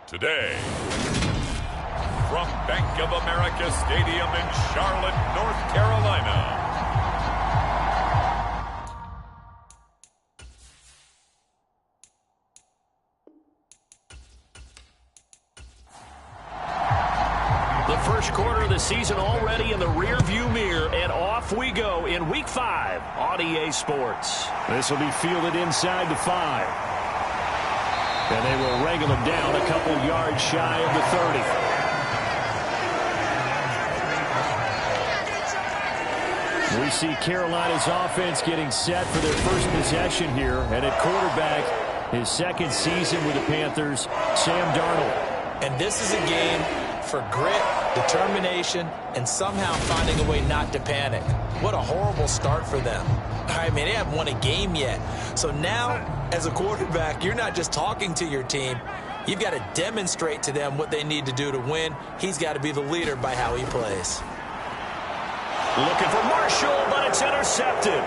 Today, from Bank of America Stadium in Charlotte, North Carolina, the first quarter of the season already in the rearview mirror, and off we go in Week 5 on EA Sports. This will be fielded inside the 5. And they will wrangle him down a couple yards shy of the 30. We see Carolina's offense getting set for their first possession here. And at quarterback, his second season with the Panthers, Sam Darnold. And this is a game for grit, determination, and somehow finding a way not to panic. What a horrible start for them. I mean, they haven't won a game yet. So now, as a quarterback, you're not just talking to your team. You've got to demonstrate to them what they need to do to win. He's got to be the leader by how he plays. Looking for Marshall, but it's intercepted.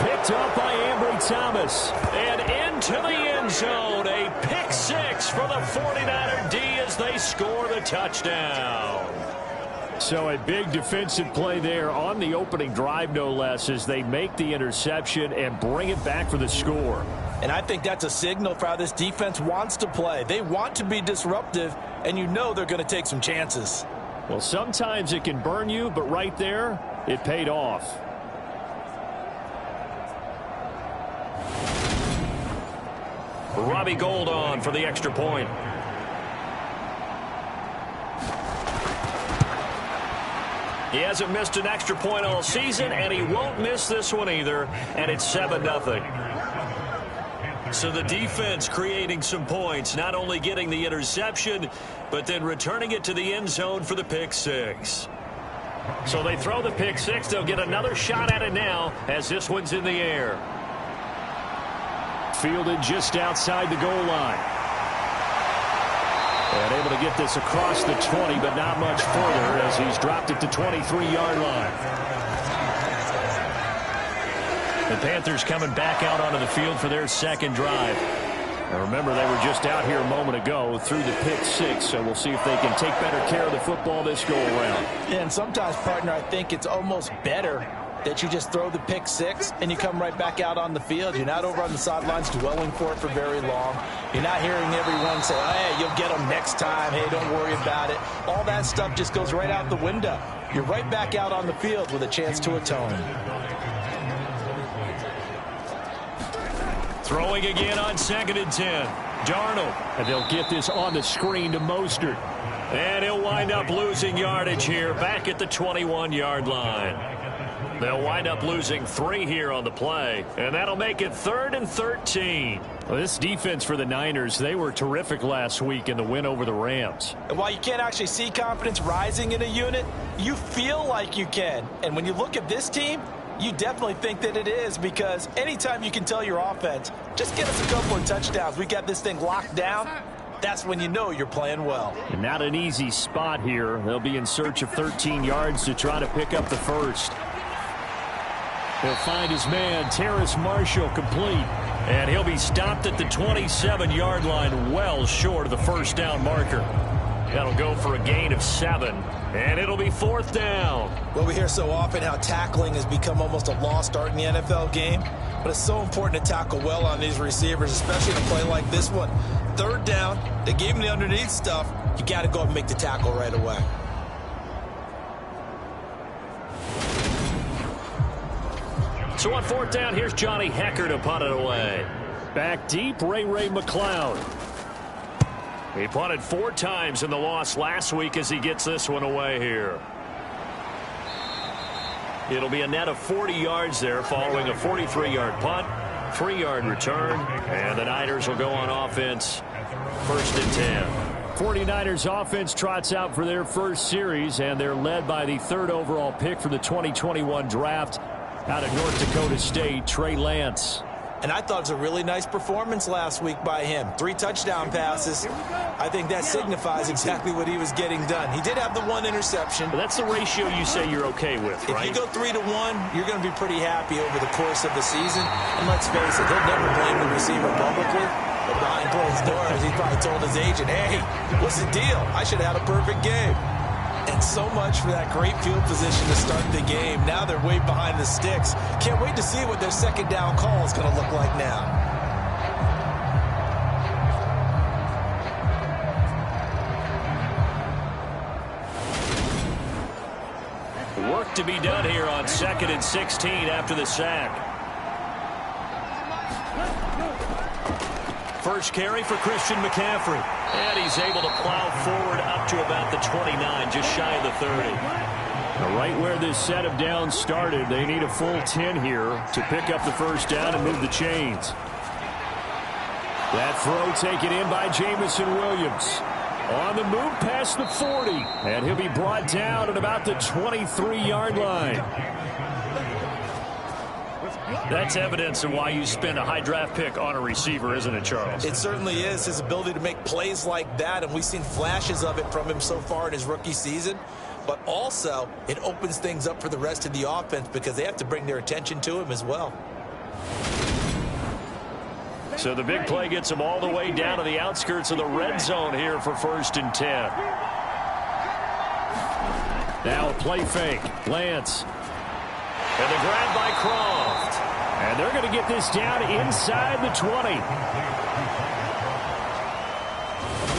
Picked up by Ambry Thomas. And into the end zone. A pick six for the 49er D as they score the touchdown. So a big defensive play there on the opening drive, no less, as they make the interception and bring it back for the score. And I think that's a signal for how this defense wants to play. They want to be disruptive, and you know they're going to take some chances. Well, sometimes it can burn you, but right there, it paid off. Robbie Gould on for the extra point. He hasn't missed an extra point all season, and he won't miss this one either, and it's 7-0. So the defense creating some points, not only getting the interception, but then returning it to the end zone for the pick six. So they throw the pick six. They'll get another shot at it now as this one's in the air. Fielded just outside the goal line. And able to get this across the 20, but not much further as he's dropped it to 23-yard line. The Panthers coming back out onto the field for their second drive. Now remember, they were just out here a moment ago through the pick six, so we'll see if they can take better care of the football this go-around. And sometimes, partner, I think it's almost better that you just throw the pick six and you come right back out on the field. You're not over on the sidelines dwelling for it for very long. You're not hearing everyone say, oh, hey, you'll get them next time. Hey, don't worry about it. All that stuff just goes right out the window. You're right back out on the field with a chance to atone. Throwing again on 2nd and 10. Darnold. And they'll get this on the screen to Mostert. And he'll wind up losing yardage here back at the 21-yard line. They'll wind up losing 3 here on the play, and that'll make it 3rd and 13. Well, this defense for the Niners, they were terrific last week in the win over the Rams. And while you can't actually see confidence rising in a unit, you feel like you can. And when you look at this team, you definitely think that it is, because anytime you can tell your offense, just get us a couple of touchdowns, we got this thing locked down, that's when you know you're playing well. And not an easy spot here. They'll be in search of 13 yards to try to pick up the first. He'll find his man, Terrace Marshall, complete. And he'll be stopped at the 27-yard line, well short of the first down marker. That'll go for a gain of 7, and it'll be 4th down. Well, we hear so often how tackling has become almost a lost art in the NFL game, but it's so important to tackle well on these receivers, especially in a play like this one. 3rd down, they gave him the underneath stuff. You got to go up and make the tackle right away. So on 4th down, here's Johnny Hecker to punt it away. Back deep, Ray McCloud. He punted 4 times in the loss last week as he gets this one away here. It'll be a net of 40 yards there following a 43-yard punt, 3-yard return, and the Niners will go on offense 1st and 10. 49ers offense trots out for their first series, and they're led by the 3rd overall pick for the 2021 draft out of North Dakota State, Trey Lance. And I thought it was a really nice performance last week by him. 3 touchdown passes. I think that signifies exactly what he was getting done. He did have the 1 interception. But that's the ratio you say you're okay with, right? If you go 3 to 1, you're going to be pretty happy over the course of the season. And let's face it, he'll never blame the receiver publicly. But behind closed doors, he probably told his agent, hey, what's the deal? I should have had a perfect game. And so much for that great field position to start the game. Now they're way behind the sticks. Can't wait to see what their 2nd down call is going to look like now. Work to be done here on 2nd and 16 after the sack. First carry for Christian McCaffrey. And he's able to plow forward up to about the 29, just shy of the 30. Now, right where this set of downs started, they need a full 10 here to pick up the first down and move the chains. That throw taken in by Jamison Williams. On the move past the 40. And he'll be brought down at about the 23-yard line. That's evidence of why you spend a high draft pick on a receiver, isn't it, Charles? It certainly is. His ability to make plays like that, and we've seen flashes of it from him so far in his rookie season. But also, it opens things up for the rest of the offense because they have to bring their attention to him as well. So the big play gets him all the way down to the outskirts of the red zone here for 1st and 10. Now a play fake. Lance. And the grab by Croft. And they're going to get this down inside the 20.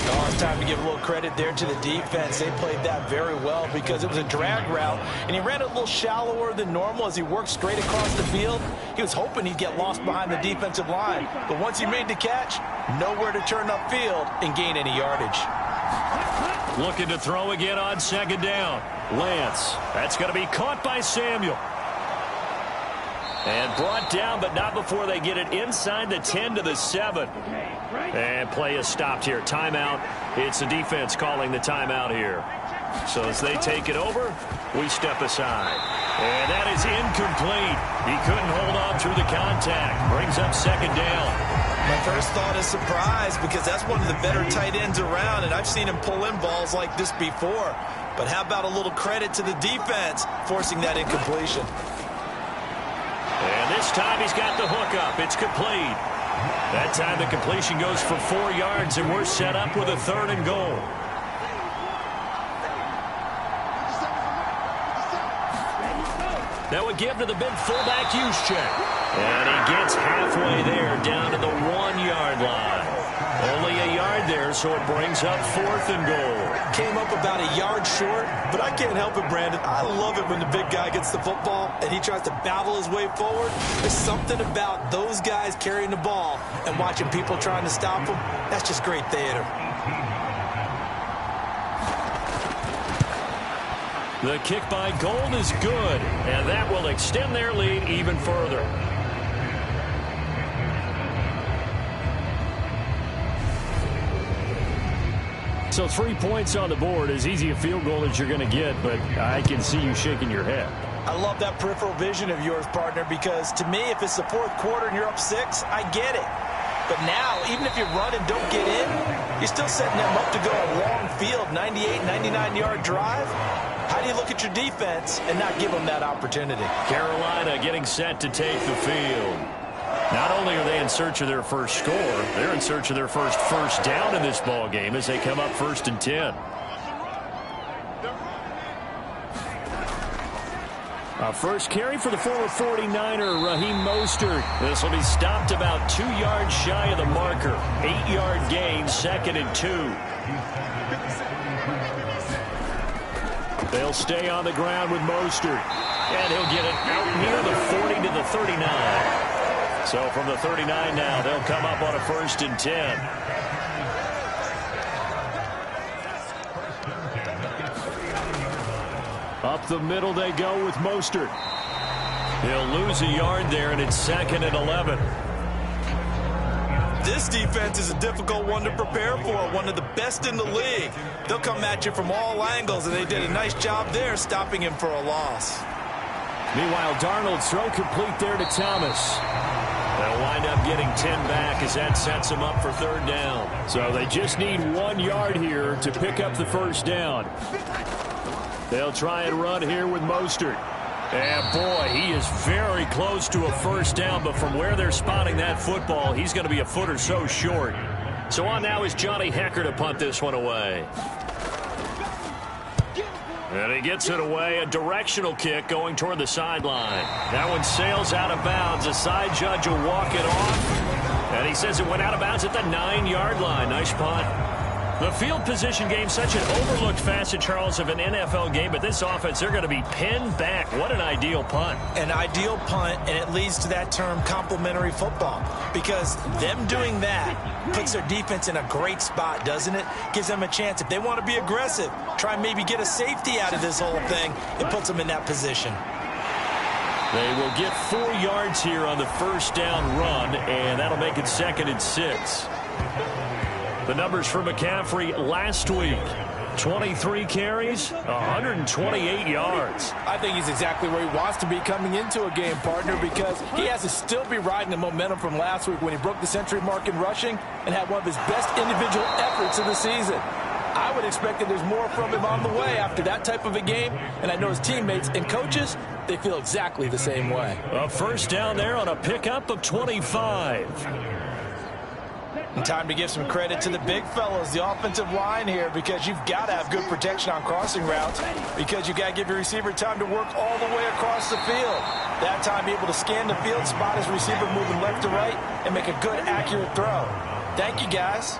Oh, it's time to give a little credit there to the defense. They played that very well because it was a drag route, and he ran it a little shallower than normal as he worked straight across the field. He was hoping he'd get lost behind the defensive line, but once he made the catch, nowhere to turn upfield and gain any yardage. Looking to throw again on 2nd down. Lance. That's going to be caught by Samuel. And brought down, but not before they get it inside the 10 to the 7. And play is stopped here. Timeout. It's the defense calling the timeout here. So as they take it over, we step aside. And that is incomplete. He couldn't hold on through the contact. Brings up 2nd down. My first thought is surprise because that's one of the better tight ends around, and I've seen him pull in balls like this before. But how about a little credit to the defense forcing that incompletion? And this time he's got the hook up. It's complete. That time the completion goes for 4 yards, and we're set up with a 3rd and goal. That would give to the big fullback Juszczyk. And he gets halfway there, down to the 1-yard line. Only a yard there, so it brings up 4th and goal. Came up about a yard short, but I can't help it, Brandon. I love it when the big guy gets the football and he tries to battle his way forward. There's something about those guys carrying the ball and watching people trying to stop them. That's just great theater. The kick by Gold is good, and that will extend their lead even further. So 3 points on the board, as easy a field goal as you're going to get, but I can see you shaking your head. I love that peripheral vision of yours, partner, because to me, if it's the 4th quarter and you're up 6, I get it. But now, even if you run and don't get in, you're still setting them up to go a long field, 98, 99-yard drive. How do you look at your defense and not give them that opportunity? Carolina getting set to take the field. Not only are they in search of their first score, they're in search of their first down in this ball game as they come up 1st and 10. A first carry for the former 49er, Raheem Mostert. This will be stopped about 2 yards shy of the marker. 8-yard gain, 2nd and 2. They'll stay on the ground with Mostert. And he'll get it out near the 40 to the 39. So from the 39 now, they'll come up on a 1st and 10. Up the middle they go with Mostert. He'll lose a yard there, and it's 2nd and 11. This defense is a difficult one to prepare for, one of the best in the league. They'll come at you from all angles, and they did a nice job there stopping him for a loss. Meanwhile, Darnold's throw complete there to Thomas. They'll wind up getting 10 back as that sets them up for 3rd down. So they just need 1 yard here to pick up the 1st down. They'll try and run here with Mostert. And boy, he is very close to a 1st down, but from where they're spotting that football, he's going to be a foot or so short. So on now is Johnny Hecker to punt this one away. And he gets it away, a directional kick going toward the sideline. That one sails out of bounds. The side judge will walk it off. And he says it went out of bounds at the 9-yard line. Nice punt. The field position game, such an overlooked facet, Charles, of an NFL game. But this offense, they're going to be pinned back. What an ideal punt. An ideal punt, and it leads to that term complementary football. Because them doing that puts their defense in a great spot, doesn't it? Gives them a chance. If they want to be aggressive, try and maybe get a safety out of this whole thing, it puts them in that position. They will get 4 yards here on the 1st down run, and that'll make it 2nd and 6. The numbers for McCaffrey last week. 23 carries, 128 yards. I think he's exactly where he wants to be coming into a game, partner, because he has to still be riding the momentum from last week when he broke the century mark in rushing and had one of his best individual efforts of the season. I would expect that there's more from him on the way after that type of a game, and I know his teammates and coaches, they feel exactly the same way. A 1st down there on a pickup of 25. And time to give some credit to the big fellas, the offensive line here, because you've got to have good protection on crossing routes, because you've got to give your receiver time to work all the way across the field. That time be able to scan the field, spot his receiver moving left to right, and make a good, accurate throw. Thank you, guys.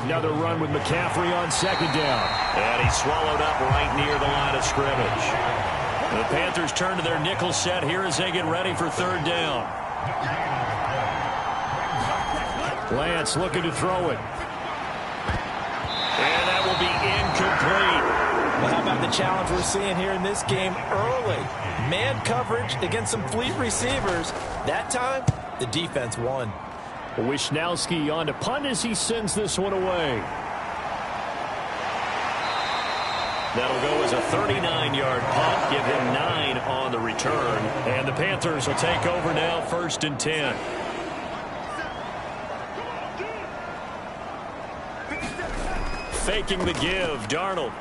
Another run with McCaffrey on 2nd down. And he's swallowed up right near the line of scrimmage. The Panthers turn to their nickel set here as they get ready for 3rd down. Lance looking to throw it. And that will be incomplete. Well, how about the challenge we're seeing here in this game early? Man coverage against some fleet receivers. That time, the defense won. Wisnowski on to punt as he sends this one away. That'll go as a 39-yard punt. Give him 9 on the return. And the Panthers will take over now, 1st and 10. Faking the give, Darnold.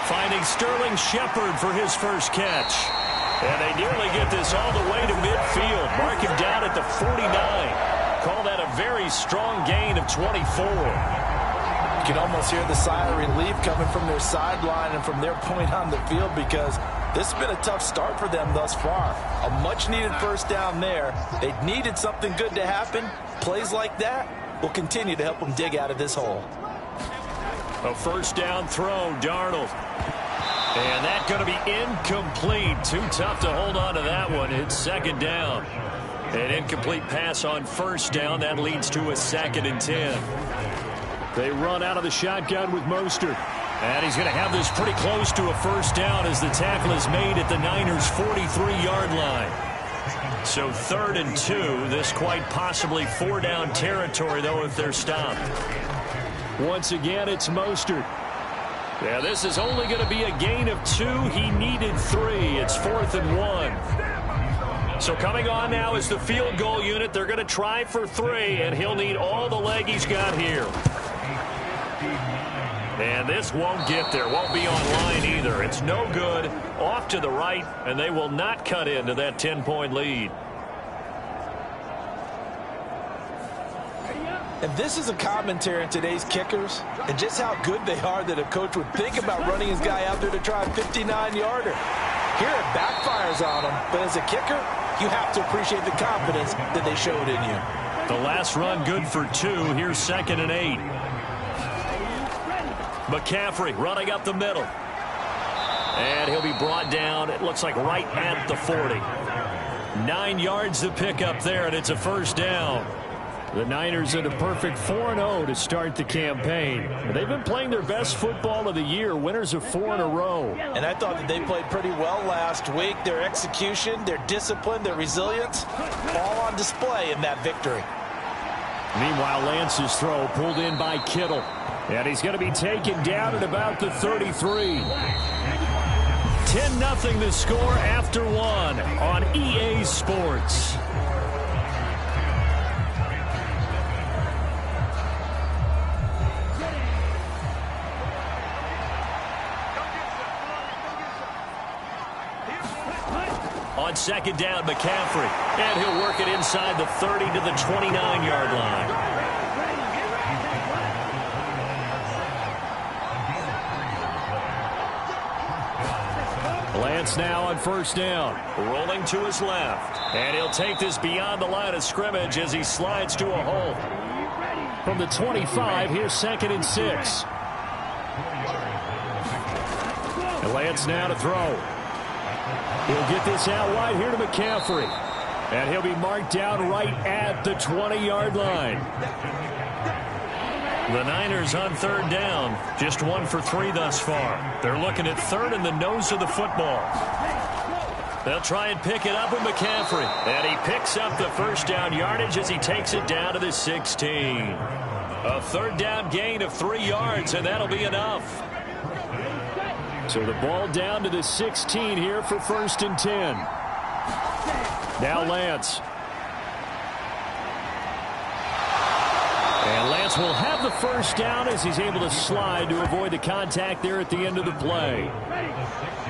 Finding Sterling Shepard for his first catch. And they nearly get this all the way to midfield. Mark him down at the 49. Call that a very strong gain of 24. can almost hear the sigh of relief coming from their sideline and from their point on the field, because this has been a tough start for them thus far. A much-needed first down there. They needed something good to happen. Plays like that will continue to help them dig out of this hole. A first down throw, Darnold. And that's going to be incomplete. Too tough to hold on to that one. It's second down. An incomplete pass on first down. That leads to a 2nd and 10. They run out of the shotgun with Mostert. And he's going to have this pretty close to a first down as the tackle is made at the Niners' 43-yard line. So 3rd and 2. This quite possibly 4-down territory, though, if they're stopped. Once again, it's Mostert. Yeah, this is only going to be a gain of 2. He needed 3. It's 4th and 1. So coming on now is the field goal unit. They're going to try for 3, and he'll need all the leg he's got here. And this won't get there. Won't be online either. It's no good. Off to the right, and they will not cut into that 10-point lead. And this is a commentary on today's kickers and just how good they are that a coach would think about running his guy out there to try a 59-yarder. Here it backfires on him, but as a kicker, you have to appreciate the confidence that they showed in you. The last run good for 2. Here's 2nd and 8. McCaffrey running up the middle. And he'll be brought down, it looks like right at the 40. 9 yards to pick up there, and it's a first down. The Niners at a perfect 4-0 to start the campaign. They've been playing their best football of the year, winners of 4 in a row. And I thought that they played pretty well last week. Their execution, their discipline, their resilience, all on display in that victory. Meanwhile, Lance's throw pulled in by Kittle. And he's going to be taken down at about the 33. 10-0 the score after 1 on EA Sports. On 2nd down, McCaffrey. And he'll work it inside the 30 to the 29-yard line. Lance now on first down. Rolling to his left. And he'll take this beyond the line of scrimmage as he slides to a halt. From the 25, here's 2nd and 6. And Lance now to throw. He'll get this out wide here to McCaffrey. And he'll be marked down right at the 20-yard line. The Niners on 3rd down. Just 1 for 3 thus far. They're looking at 3rd and the nose of the football. They'll try and pick it up with McCaffrey. And he picks up the first down yardage as he takes it down to the 16. A 3rd down gain of 3 yards, and that'll be enough. So the ball down to the 16 here for 1st and 10. Now Lance. And Lance will have the first down as he's able to slide to avoid the contact there at the end of the play.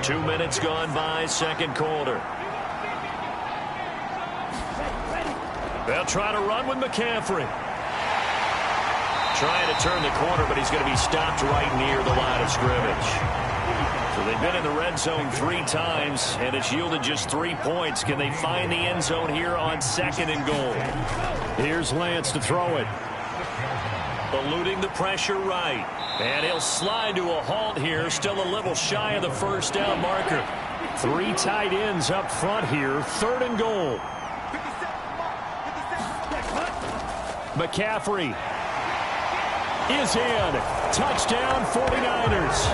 2 minutes gone by, 2nd quarter. They'll try to run with McCaffrey. Trying to turn the corner, but he's going to be stopped right near the line of scrimmage. So they've been in the red zone 3 times, and it's yielded just 3 points. Can they find the end zone here on 2nd and goal? Here's Lance to throw it. Eluding the pressure right. And he'll slide to a halt here, still a little shy of the first down marker. 3 tight ends up front here, 3rd and goal. McCaffrey is in. Touchdown 49ers.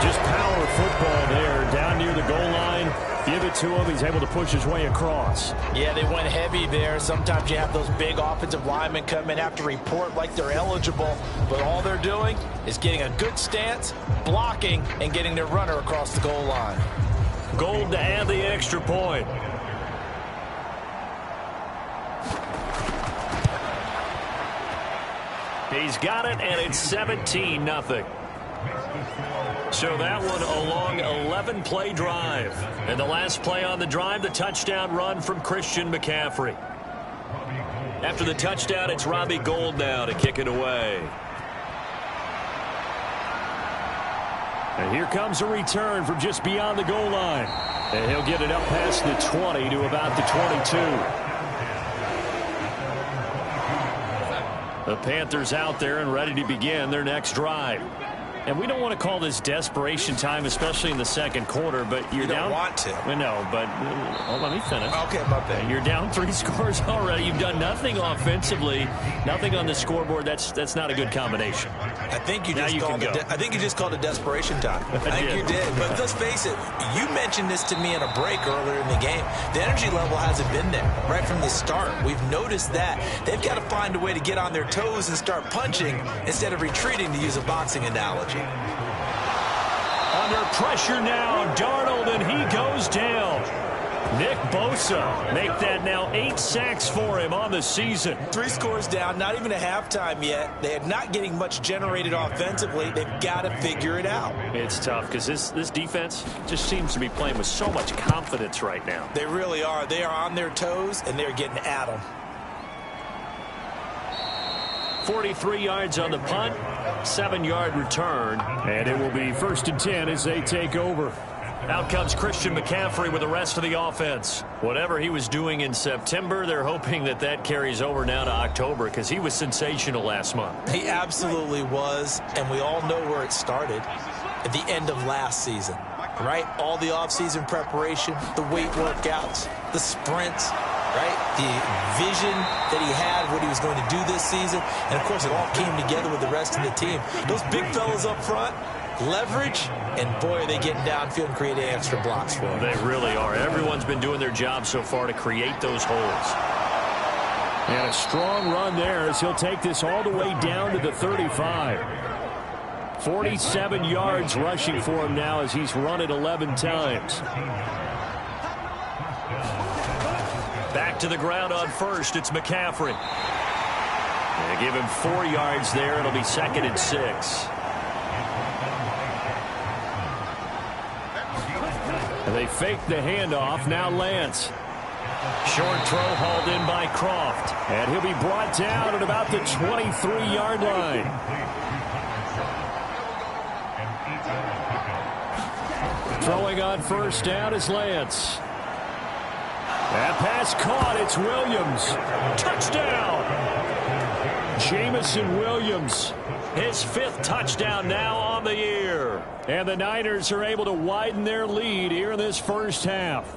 Just power football there down near the goal line. Give it to him. He's able to push his way across. Yeah, they went heavy there. Sometimes you have those big offensive linemen come in, have to report like they're eligible. But all they're doing is getting a good stance, blocking, and getting their runner across the goal line. Gold to add the extra point. He's got it, and it's 17-0. So that one a long 11-play drive. And the last play on the drive, the touchdown run from Christian McCaffrey. After the touchdown, it's Robbie Gould now to kick it away. And here comes a return from just beyond the goal line. And he'll get it up past the 20 to about the 22. The Panthers out there and ready to begin their next drive. And we don't want to call this desperation time, especially in the second quarter, but you're down. You don't want to. We know, but let me finish. Okay, my bad. You're down 3 scores already. You've done nothing offensively, nothing on the scoreboard. That's not a good combination. I think you just called it desperation time. I think you did. But let's face it, you mentioned this to me in a break earlier in the game. The energy level hasn't been there right from the start. We've noticed that. They've got to find a way to get on their toes and start punching instead of retreating, to use a boxing analogy. Under pressure now, Darnold, and he goes down. Nick Bosa make that now 8 sacks for him on the season. 3 scores down, not even a halftime yet. They are not getting much generated offensively. They've got to figure it out. It's tough because this defense just seems to be playing with so much confidence right now. They really are. They are on their toes, and they're getting at them. 43 yards on the punt, 7-yard return, and it will be 1st and 10 as they take over. Out comes Christian McCaffrey with the rest of the offense. Whatever he was doing in September, they're hoping that carries over now to October because he was sensational last month. He absolutely was, and we all know where it started at the end of last season, right? All the offseason preparation, the weight workouts, the sprints, right? The vision that he had, what he was going to do this season. And, of course, it all came together with the rest of the team. Those big fellas up front, leverage, and, boy, are they getting downfield and creating extra blocks for them. They really are. Everyone's been doing their job so far to create those holes. And a strong run there as he'll take this all the way down to the 35. 47 yards rushing for him now as he's run it 11 times. Back to the ground on first. It's McCaffrey. They give him 4 yards there. It'll be 2nd and 6. And they fake the handoff. Now Lance. Short throw hauled in by Croft. And he'll be brought down at about the 23-yard line. Throwing on first down is Lance. That pass caught. It's Williams. Touchdown. Jamison Williams. His 5th touchdown now on the year. And the Niners are able to widen their lead here in this first half.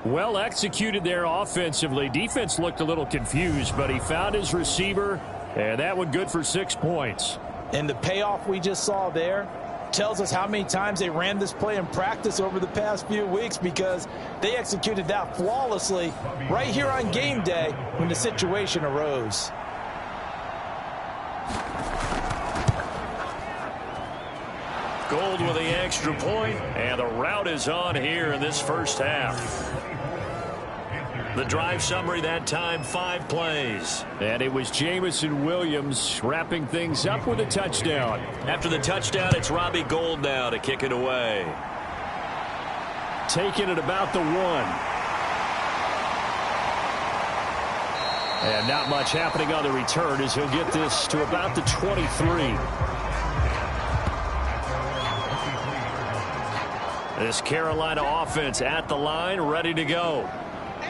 Well executed there offensively. Defense looked a little confused, but he found his receiver, and that one good for 6 points. And the payoff we just saw there tells us how many times they ran this play in practice over the past few weeks, because they executed that flawlessly right here on game day when the situation arose. Gold with the extra point, and the route is on here in this first half. The drive summary that time, 5 plays. And it was Jamison Williams wrapping things up with a touchdown. After the touchdown, it's Robbie Gould now to kick it away. Taking it about the 1. And not much happening on the return as he'll get this to about the 23. This Carolina offense at the line, ready to go.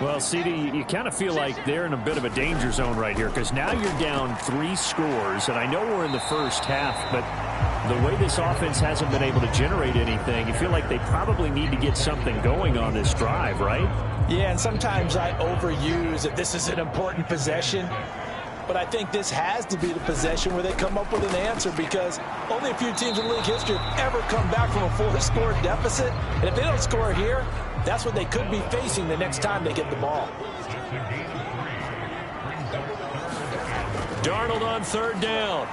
Well, CD, you kind of feel like they're in a bit of a danger zone right here, because now you're down 3 scores, and I know we're in the first half, but the way this offense hasn't been able to generate anything, you feel like they probably need to get something going on this drive, right? Yeah, and sometimes I overuse that this is an important possession, but I think this has to be the possession where they come up with an answer, because only a few teams in league history have ever come back from a 4-score deficit, and if they don't score here, that's what they could be facing the next time they get the ball. Darnold on 3rd down.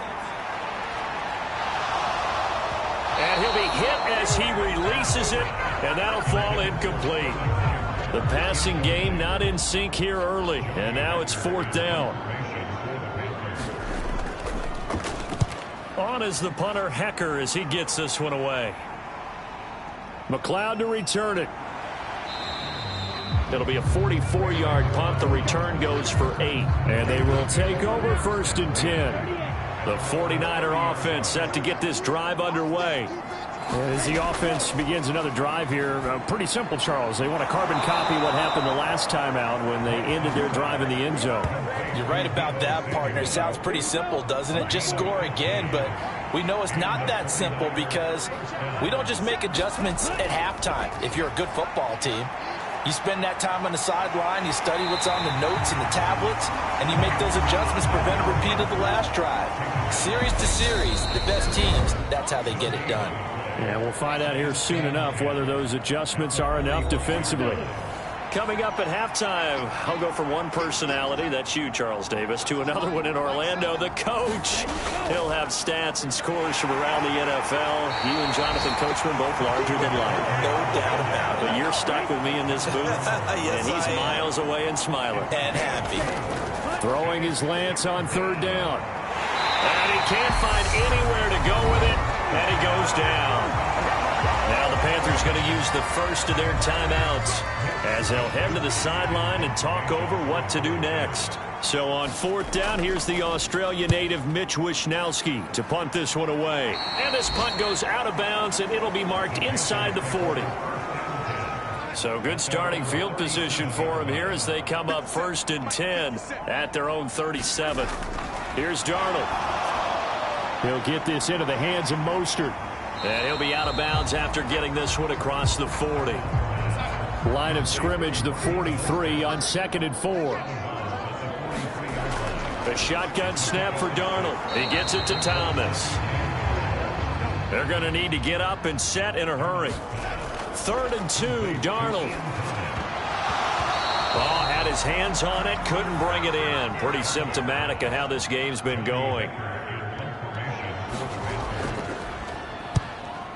And he'll be hit as he releases it, and that'll fall incomplete. The passing game not in sync here early, and now it's 4th down. On is the punter, Hecker, as he gets this one away. McLeod to return it. It'll be a 44-yard punt. The return goes for 8. And they will take over 1st and 10. The 49er offense set to get this drive underway. As the offense begins another drive here, pretty simple, Charles. They want to carbon copy what happened the last time out when they ended their drive in the end zone. You're right about that, partner. Sounds pretty simple, doesn't it? Just score again, but we know it's not that simple because we don't just make adjustments at halftime if you're a good football team. You spend that time on the sideline, you study what's on the notes and the tablets, and you make those adjustments, prevent a repeat of the last drive. Series to series, the best teams, that's how they get it done. Yeah, we'll find out here soon enough whether those adjustments are enough defensively. Coming up at halftime, I'll go from one personality, that's you, Charles Davis, to another one in Orlando, the coach. He'll have stats and scores from around the NFL. You and Jonathan Coachman both larger than life. No doubt about it. But you're stuck with me in this booth, yes, and he's miles away and smiling. And happy. Throwing his Lance on third down. And he can't find anywhere to go with it, and he goes down. Now the Panthers going to use the first of their timeouts as they'll head to the sideline and talk over what to do next. So on fourth down, here's the Australia native Mitch Wishnowsky to punt this one away. And this punt goes out of bounds, and it'll be marked inside the 40. So good starting field position for him here as they come up 1st and 10 at their own 37. Here's Darnold. He'll get this into the hands of Mostert. And he'll be out of bounds after getting this one across the 40. Line of scrimmage, the 43 on 2nd and 4. The shotgun snap for Darnold. He gets it to Thomas. They're going to need to get up and set in a hurry. 3rd and 2, Darnold. Oh, had his hands on it, couldn't bring it in. Pretty symptomatic of how this game's been going.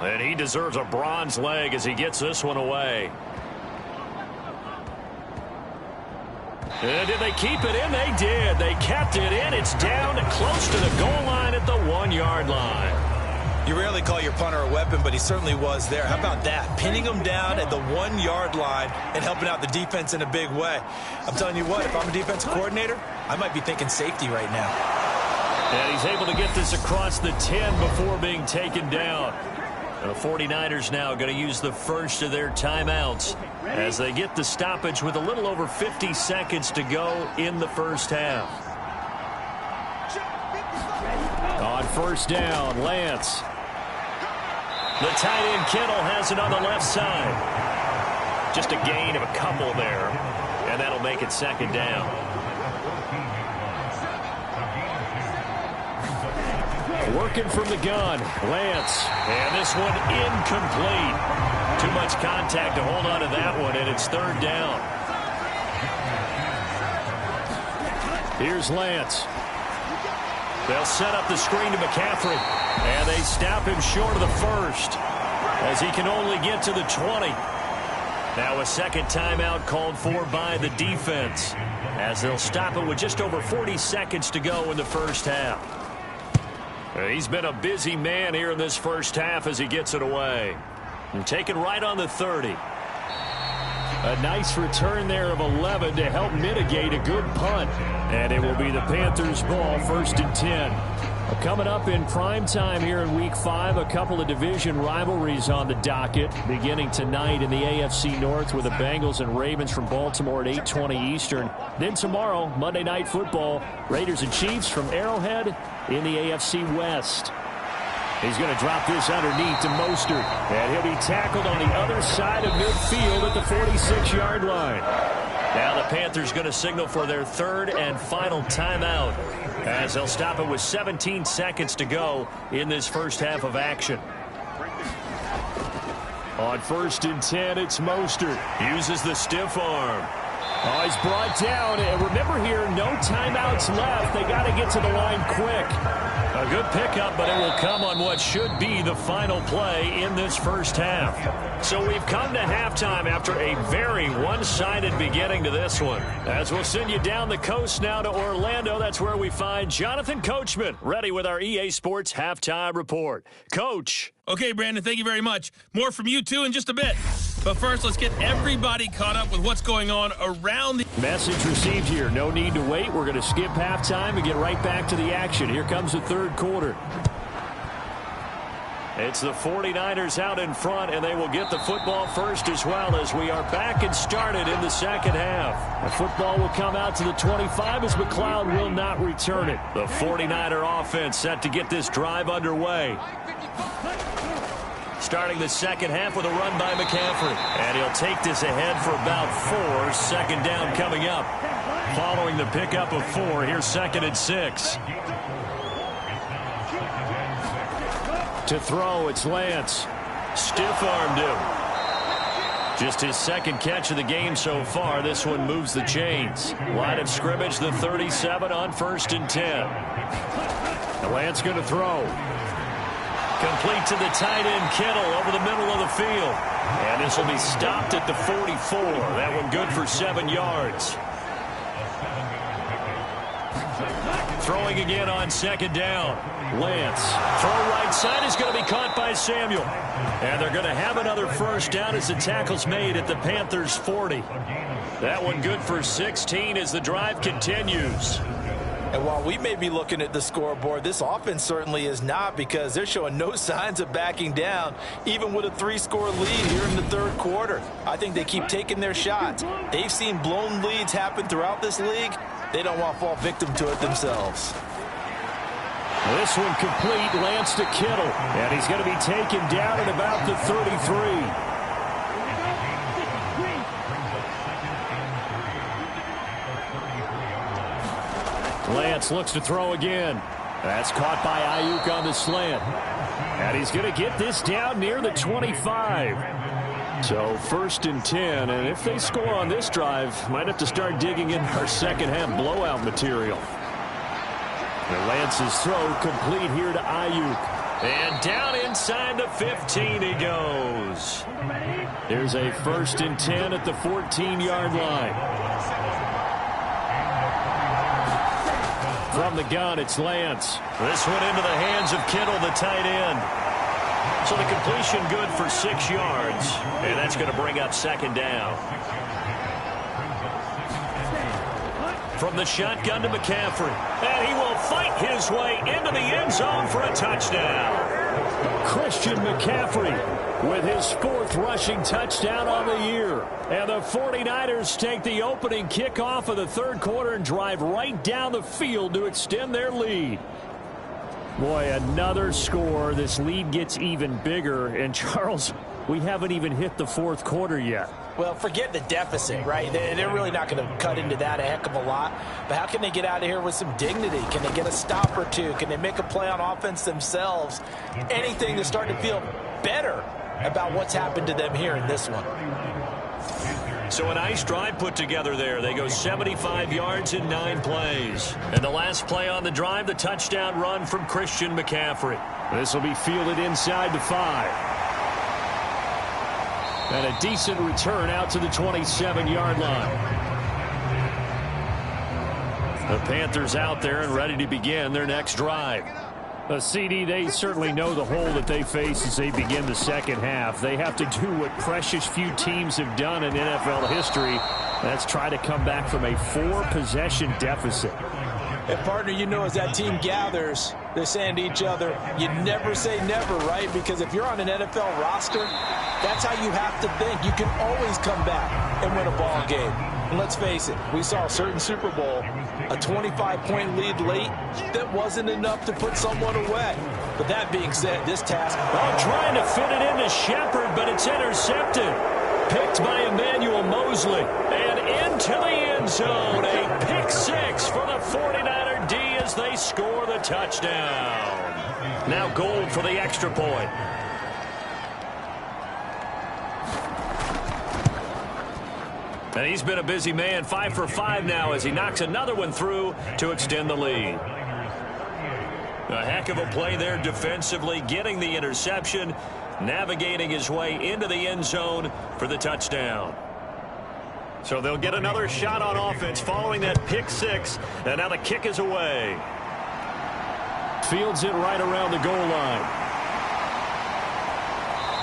And he deserves a bronze leg as he gets this one away. And did they keep it in? They did. They kept it in. It's down close to the goal line at the 1-yard line. You rarely call your punter a weapon, but he certainly was there. How about that? Pinning him down at the 1-yard line and helping out the defense in a big way. I'm telling you what, if I'm a defensive coordinator, I might be thinking safety right now. And he's able to get this across the 10 before being taken down. The 49ers now going to use the first of their timeouts as they get the stoppage with a little over 50 seconds to go in the first half. On 1st down, Lance. The tight end Kittle has it on the left side. Just a gain of a couple there, and that'll make it 2nd down. Working from the gun, Lance. And this one incomplete. Too much contact to hold on to that one, and it's 3rd down. Here's Lance. They'll set up the screen to McCaffrey, and they stop him short of the 1st as he can only get to the 20. Now a 2nd timeout called for by the defense as they'll stop it with just over 40 seconds to go in the first half. He's been a busy man here in this first half as he gets it away. And taken right on the 30. A nice return there of 11 to help mitigate a good punt. And it will be the Panthers' ball, 1st and 10. Coming up in prime time here in Week 5, a couple of division rivalries on the docket, beginning tonight in the AFC North with the Bengals and Ravens from Baltimore at 8:20 Eastern. Then tomorrow, Monday Night Football, Raiders and Chiefs from Arrowhead in the AFC West. He's going to drop this underneath to Mostert, and he'll be tackled on the other side of midfield at the 46-yard line. Now the Panthers going to signal for their 3rd and final timeout as they'll stop it with 17 seconds to go in this first half of action. On 1st and 10, it's Mostert. Uses the stiff arm. Oh, he's brought down. And remember here, no timeouts left. They got to get to the line quick. A good pickup, but it will come on what should be the final play in this first half. So we've come to halftime after a very one-sided beginning to this one. As we'll send you down the coast now to Orlando, that's where we find Jonathan Coachman, ready with our EA Sports Halftime Report. Coach. Okay, Brandon, thank you very much. More from you, too, in just a bit. But first, let's get everybody caught up with what's going on around the... Message received here. No need to wait. We're going to skip halftime and get right back to the action. Here comes the 3rd quarter. It's the 49ers out in front, and they will get the football first as well as we are back and started in the second half. The football will come out to the 25 as McLeod will not return it. The 49er offense set to get this drive underway. Starting the second half with a run by McCaffrey. And he'll take this ahead for about 4. Second down coming up. Following the pickup of 4, here's 2nd and 6. To throw, it's Lance. Stiff-armed him. Just his second catch of the game so far. This one moves the chains. Line of scrimmage, the 37 on 1st and 10. And Lance going to throw. Complete to the tight end, Kittle, over the middle of the field. And this will be stopped at the 44. That one good for 7 yards. Throwing again on 2nd down. Lance. Throw right side is going to be caught by Samuel. And they're going to have another first down as the tackle's made at the Panthers' 40. That one good for 16 as the drive continues. And while we may be looking at the scoreboard, this offense certainly is not, because they're showing no signs of backing down, even with a 3-score lead here in the 3rd quarter. I think they keep taking their shots. They've seen blown leads happen throughout this league. They don't want to fall victim to it themselves. This one complete, Lance to Kittle. And he's going to be taken down at about the 33. Lance looks to throw again. That's caught by Ayuk on the slant. And he's going to get this down near the 25. So 1st and 10. And if they score on this drive, might have to start digging in our second half blowout material. And Lance's throw complete here to Ayuk. And down inside the 15 he goes. There's a 1st and 10 at the 14-yard line. From the gun, it's Lance. This one into the hands of Kittle, the tight end. So the completion good for 6 yards. And that's going to bring up 2nd down. From the shotgun to McCaffrey. And he will fight his way into the end zone for a touchdown. Christian McCaffrey with his 4th rushing touchdown on the year. And the 49ers take the opening kickoff of the 3rd quarter and drive right down the field to extend their lead. Boy, another score. This lead gets even bigger. And Charles, we haven't even hit the 4th quarter yet. Well, forget the deficit, right? They're really not going to cut into that a heck of a lot. But how can they get out of here with some dignity? Can they get a stop or two? Can they make a play on offense themselves? Anything to start to feel better about what's happened to them here in this one. So a nice drive put together there. They go 75 yards in 9 plays. And the last play on the drive, the touchdown run from Christian McCaffrey. This will be fielded inside the 5. And a decent return out to the 27-yard line. The Panthers out there and ready to begin their next drive. CD, they certainly know the hole that they face as they begin the second half. They have to do what precious few teams have done in NFL history. That's try to come back from a 4-possession deficit. And, partner, you know, as that team gathers, they're saying to each other, you never say never, right? Because if you're on an NFL roster, that's how you have to think. You can always come back and win a ball game. And let's face it, we saw a certain Super Bowl, a 25-point lead late that wasn't enough to put someone away. But that being said, this task... trying to fit it into Shepard, but it's intercepted. Picked by Emmanuel Mosley. And into the end zone. A pick 6 for the 49er D as they score the touchdown. Now Gold for the extra point. And he's been a busy man, 5 for 5 now as he knocks another one through to extend the lead. A heck of a play there defensively, getting the interception, navigating his way into the end zone for the touchdown. So they'll get another shot on offense following that pick 6, and now the kick is away. Fields it right around the goal line.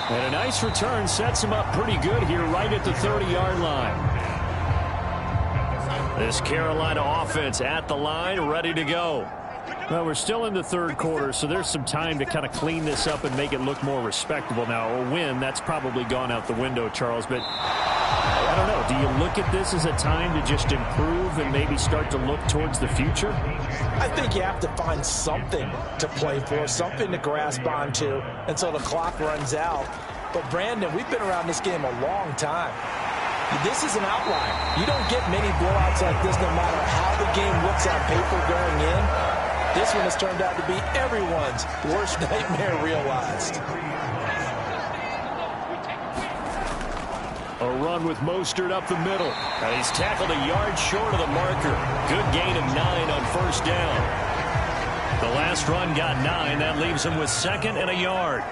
And a nice return sets him up pretty good here right at the 30-yard line. This Carolina offense at the line, ready to go. Well, we're still in the third quarter, so there's some time to kind of clean this up and make it look more respectable. Now, a win, that's probably gone out the window, Charles, but I don't know. Do you look at this as a time to just improve and maybe start to look towards the future? I think you have to find something to play for, something to grasp onto until the clock runs out. But, Brandon, we've been around this game a long time. This is an outlier. You don't get many blowouts like this no matter how the game looks on paper going in. This one has turned out to be everyone's worst nightmare realized. A run with Mostert up the middle. And he's tackled a yard short of the marker. Good gain of 9 on first down. The last run got 9. That leaves him with 2nd and a yard.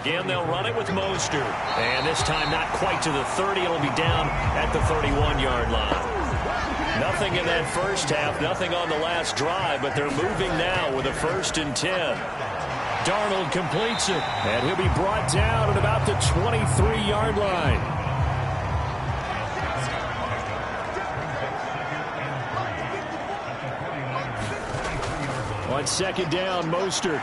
Again, they'll run it with Mostert. And this time not quite to the 30. It'll be down at the 31-yard line. Nothing in that first half, nothing on the last drive, but they're moving now with a 1st and 10. Darnold completes it, and he'll be brought down at about the 23-yard line. On 2nd down, Mostert.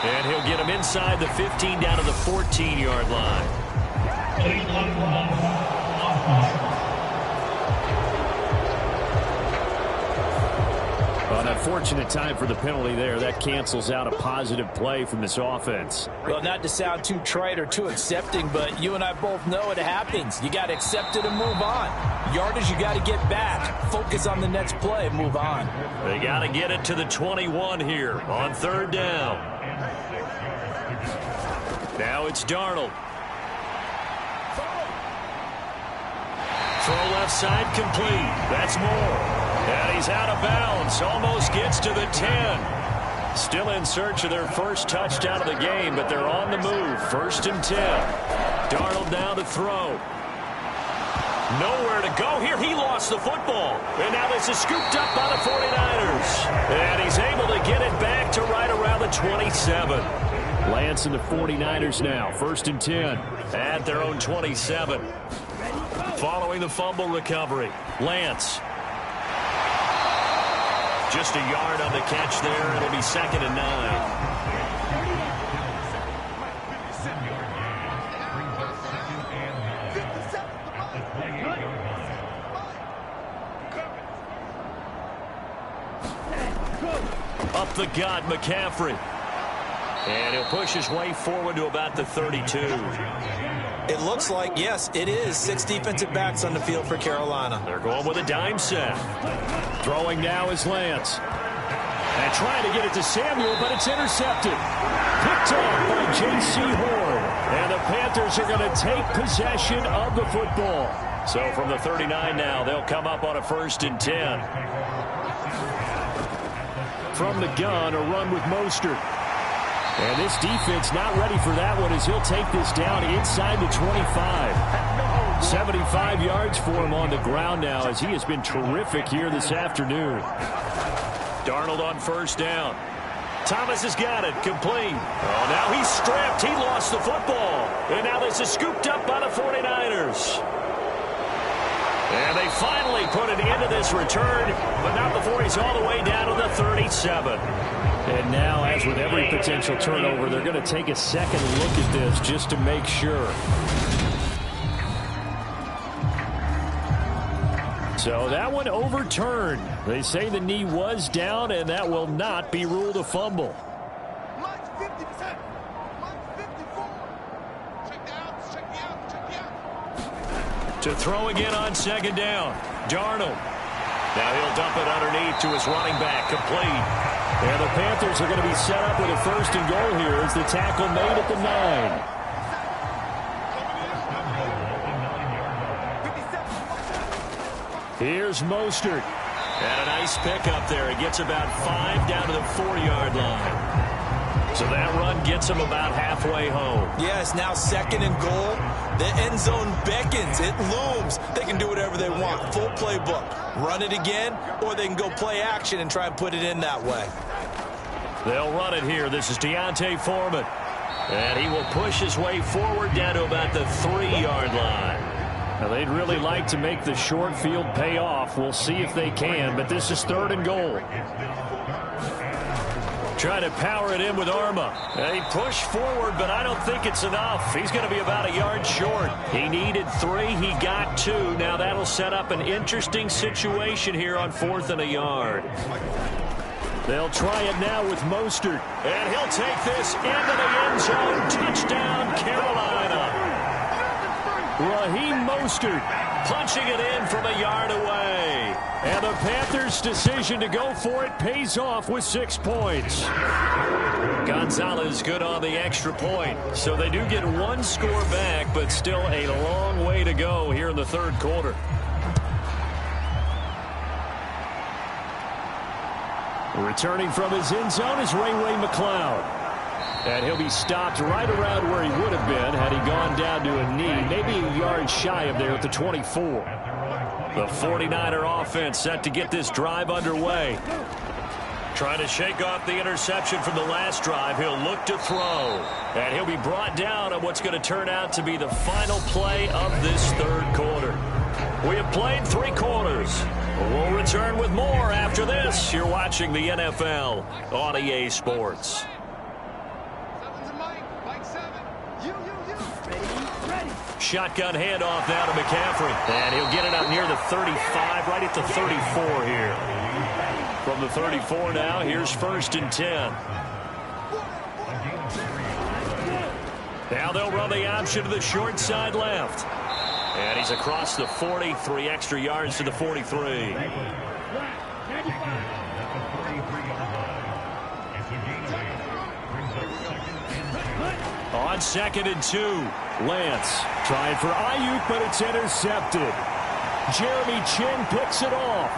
And he'll get him inside the 15 down to the 14-yard line. An unfortunate time for the penalty there. That cancels out a positive play from this offense. Well, not to sound too trite or too accepting, but you and I both know it happens. You got to accept it and move on. Yardage, you got to get back. Focus on the next play and move on. They got to get it to the 21 here on 3rd down. Now it's Darnold. Throw left side complete. That's Moore. And he's out of bounds. Almost gets to the 10. Still in search of their first touchdown of the game, but they're on the move. 1st and 10. Darnold now to throw. Nowhere to go here. He lost the football. And now this is scooped up by the 49ers. And he's able to get it back to right around the 27. Lance and the 49ers now. 1st and 10. At their own 27. Following the fumble recovery, Lance. Just a yard on the catch there. It'll be 2nd and 9. Up the gut, McCaffrey. And he'll push his way forward to about the 32. It looks like, yes, it is 6 defensive backs on the field for Carolina. They're going with a dime set. Throwing now is Lance. And trying to get it to Samuel, but it's intercepted. Picked off by J.C. Horn. And the Panthers are going to take possession of the football. So from the 39 now, they'll come up on a 1st and 10. From the gun, a run with Mostert. And this defense not ready for that one as he'll take this down inside the 25. 75 yards for him on the ground now as he has been terrific here this afternoon. Darnold on 1st down. Thomas has got it. Complete. Oh, now he's stripped. He lost the football. And now this is scooped up by the 49ers. And they finally put an end to this return, but not before he's all the way down to the 37. And now, as with every potential turnover, they're going to take a second look at this just to make sure. So that one overturned. They say the knee was down, and that will not be ruled a fumble. To throw again on 2nd down. Darnold. Now he'll dump it underneath to his running back. Complete. And the Panthers are going to be set up with a 1st and goal here as the tackle made at the 9. Here's Mostert. And a nice pickup there. He gets about 5 down to the 4-yard line. So that run gets him about halfway home. Yeah, it's now 2nd and goal. The end zone beckons. It looms. They can do whatever they want. Full playbook. Run it again, or they can go play action and try and put it in that way. They'll run it here. This is Deontay Foreman. And he will push his way forward down to about the 3-yard line. Now, they'd really like to make the short field pay off. We'll see if they can, but this is 3rd and goal. Trying to power it in with Arma. He pushed forward, but I don't think it's enough. He's going to be about a yard short. He needed 3. He got 2. Now that'll set up an interesting situation here on 4th and a yard. They'll try it now with Mostert. And he'll take this into the end zone. Touchdown, Carolina. Raheem Mostert punching it in from a yard away. And the Panthers' decision to go for it pays off with 6 points. Gonzalez good on the extra point. So they do get 1 score back, but still a long way to go here in the 3rd quarter. Returning from his end zone is Ray McCloud. And he'll be stopped right around where he would have been had he gone down to a knee, maybe a yard shy of there at the 24. The 49er offense set to get this drive underway. Trying to shake off the interception from the last drive. He'll look to throw. And he'll be brought down on what's going to turn out to be the final play of this 3rd quarter. We have played 3 quarters. We'll return with more after this. You're watching the NFL on EA Sports. Shotgun handoff now to McCaffrey. And he'll get it up near the 35, right at the 34 here. From the 34 now, here's 1st and 10. Now they'll run the option to the short side left. And he's across the 40, 3 extra yards to the 43. On 2nd and 2, Lance trying for Ayuk, but it's intercepted. Jeremy Chin picks it off.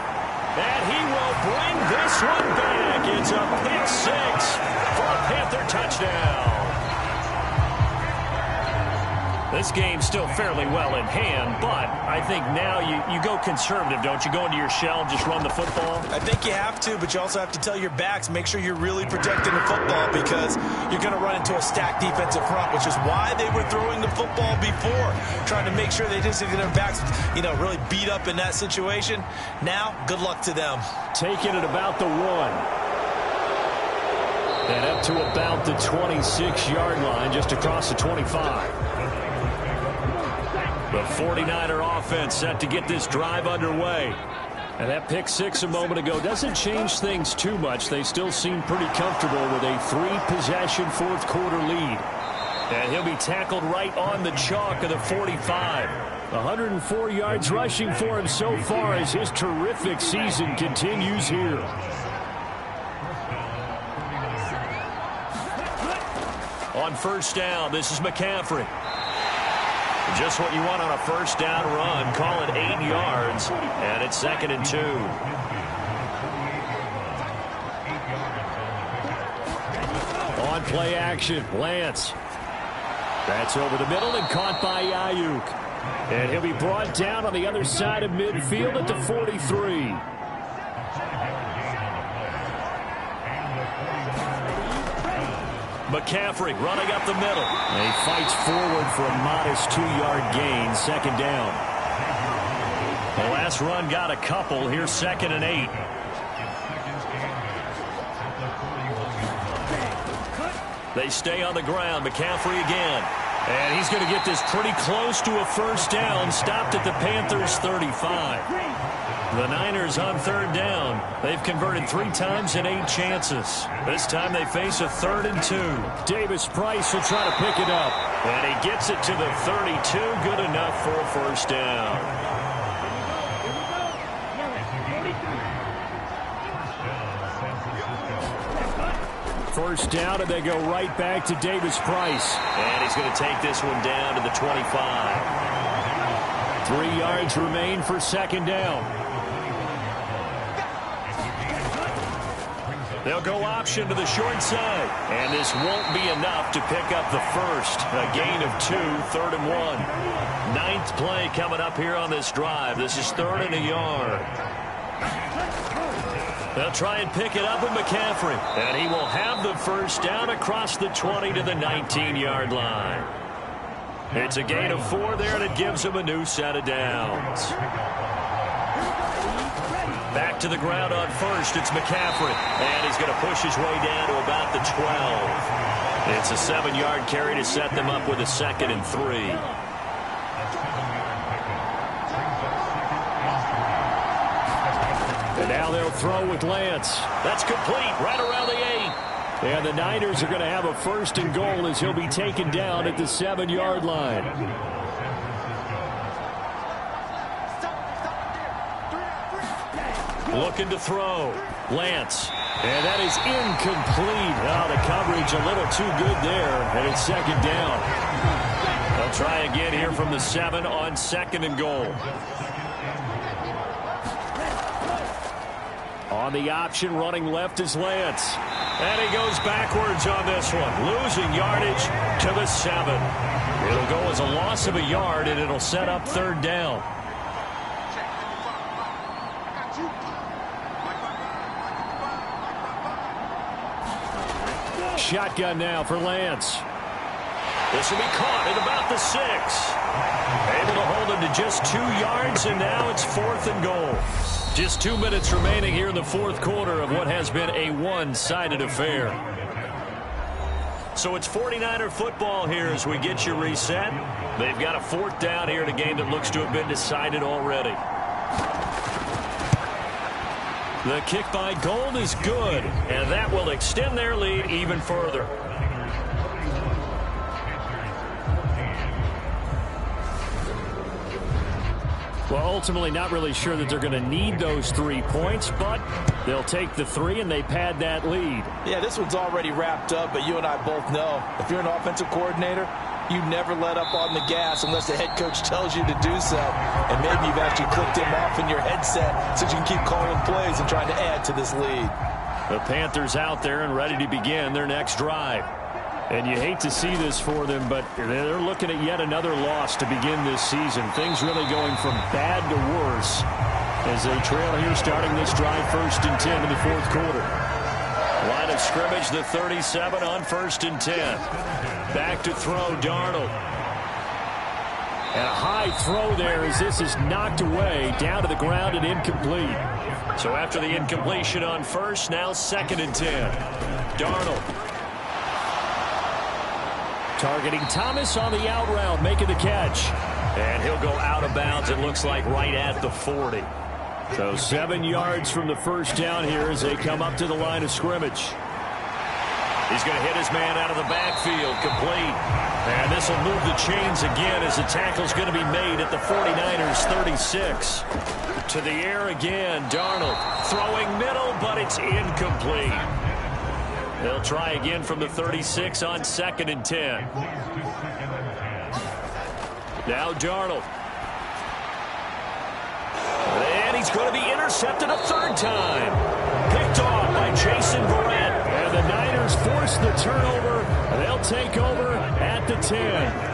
And he will bring this one back. It's a pick 6 for a Panther touchdown. This game's still fairly well in hand, but I think now you go conservative, don't you? Go into your shell and just run the football? I think you have to, but you also have to tell your backs, make sure you're really protecting the football because you're going to run into a stacked defensive front, which is why they were throwing the football before, trying to make sure they just get their backs, really beat up in that situation. Now, good luck to them. Taking it about the 1. And up to about the 26-yard line, just across the 25. The 49er offense set to get this drive underway. And that pick 6 a moment ago doesn't change things too much. They still seem pretty comfortable with a 3-possession 4th quarter lead. And he'll be tackled right on the chalk of the 45. 104 yards rushing for him so far as his terrific season continues here. On 1st down, this is McCaffrey. Just what you want on a 1st down run. Call it 8 yards, and it's 2nd and 2. On play action, Lance. That's over the middle and caught by Ayuk. And he'll be brought down on the other side of midfield at the 43. McCaffrey running up the middle. And he fights forward for a modest 2-yard gain, 2nd down. The last run got a couple. Here's 2nd and 8. They stay on the ground. McCaffrey again. And he's going to get this pretty close to a 1st down. Stopped at the Panthers' 35. The Niners on 3rd down. They've converted 3 times in 8 chances. This time they face a 3rd and 2. Davis Price will try to pick it up. And he gets it to the 32. Good enough for a 1st down. First down, and they go right back to Davis Price. And he's going to take this one down to the 25. 3 yards remain for 2nd down. They'll go option to the short side. And this won't be enough to pick up the 1st. A gain of 2, 3rd and 1. 9th play coming up here on this drive. This is 3rd and a yard. They'll try and pick it up with McCaffrey. And he will have the 1st down across the 20 to the 19-yard line. It's a gain of 4 there, and it gives them a new set of downs. Back to the ground on first. It's McCaffrey, and he's going to push his way down to about the 12. It's a 7-yard carry to set them up with a 2nd and 3. And now they'll throw with Lance. That's complete right around the 8. And the Niners are going to have a 1st and goal as he'll be taken down at the 7-yard line. Looking to throw. Lance. And that is incomplete. Oh, the coverage a little too good there. And it's 2nd down. They'll try again here from the 7 on 2nd and goal. On the option, running left is Lance. And he goes backwards on this one, losing yardage to the 7. It'll go as a loss of a yard, and it'll set up 3rd down. Shotgun now for Lance. This will be caught at about the 6. Able to hold him to just 2 yards, and now it's 4th and goal. Just 2 minutes remaining here in the 4th quarter of what has been a one-sided affair. So it's 49er football here as we get you reset. They've got a 4th down here in a game that looks to have been decided already. The kick by Gold is good, and that will extend their lead even further. Well, ultimately, not really sure that they're going to need those 3 points, but they'll take the 3, and they pad that lead. Yeah, this one's already wrapped up, but you and I both know if you're an offensive coordinator, you never let up on the gas unless the head coach tells you to do so. And maybe you've actually clicked him off in your headset so you can keep calling plays and trying to add to this lead. The Panthers out there and ready to begin their next drive. And you hate to see this for them, but they're looking at yet another loss to begin this season. Things really going from bad to worse as they trail here starting this drive 1st and 10 in the 4th quarter. Line of scrimmage, the 37 on 1st and 10. Back to throw, Darnold. And a high throw there as this is knocked away down to the ground and incomplete. So after the incompletion on 1st, now 2nd and 10. Darnold. Targeting Thomas on the out route, making the catch. And he'll go out of bounds, it looks like, right at the 40. So 7 yards from the 1st down here as they come up to the line of scrimmage. He's going to hit his man out of the backfield, complete. And this will move the chains again as the tackle's going to be made at the 49ers 36. To the air again, Darnold throwing middle, but it's incomplete. They'll try again from the 36 on 2nd and 10. Now Darnold. And he's going to be intercepted a 3rd time. Picked off by Jason Verrett. And the Niners force the turnover. They'll take over at the 10.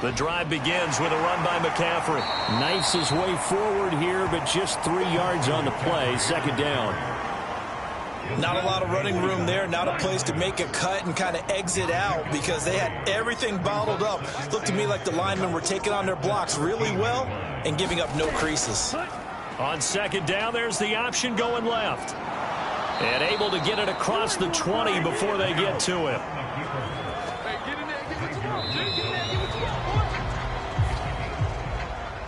The drive begins with a run by McCaffrey. Knifes his way forward here, but just 3 yards on the play. 2nd down. Not a lot of running room there. Not a place to make a cut and kind of exit out because they had everything bottled up. Looked to me like the linemen were taking on their blocks really well and giving up no creases. On 2nd down, there's the option going left. And able to get it across the 20 before they get to him.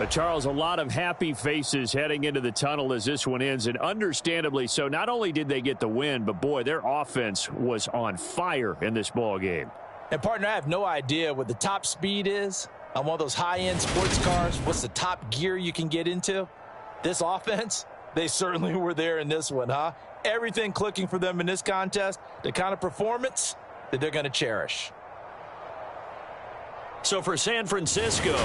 Charles, a lot of happy faces heading into the tunnel as this one ends, and understandably so. Not only did they get the win, but, boy, their offense was on fire in this ball game. And, partner, I have no idea what the top speed is on one of those high-end sports cars. What's the top gear you can get into? This offense, they certainly were there in this one, huh? Everything clicking for them in this contest, the kind of performance that they're going to cherish. So for San Francisco,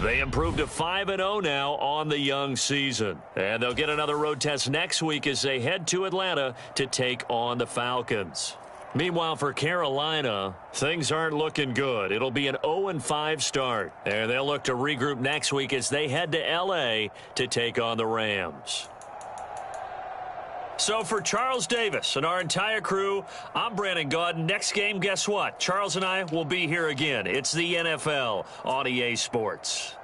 they improved to 5-0 now on the young season. And they'll get another road test next week as they head to Atlanta to take on the Falcons. Meanwhile, for Carolina, things aren't looking good. It'll be an 0-5 start. And they'll look to regroup next week as they head to L.A. to take on the Rams. So for Charles Davis and our entire crew, I'm Brandon Gaudin. Next game, guess what? Charles and I will be here again. It's the NFL on EA Sports.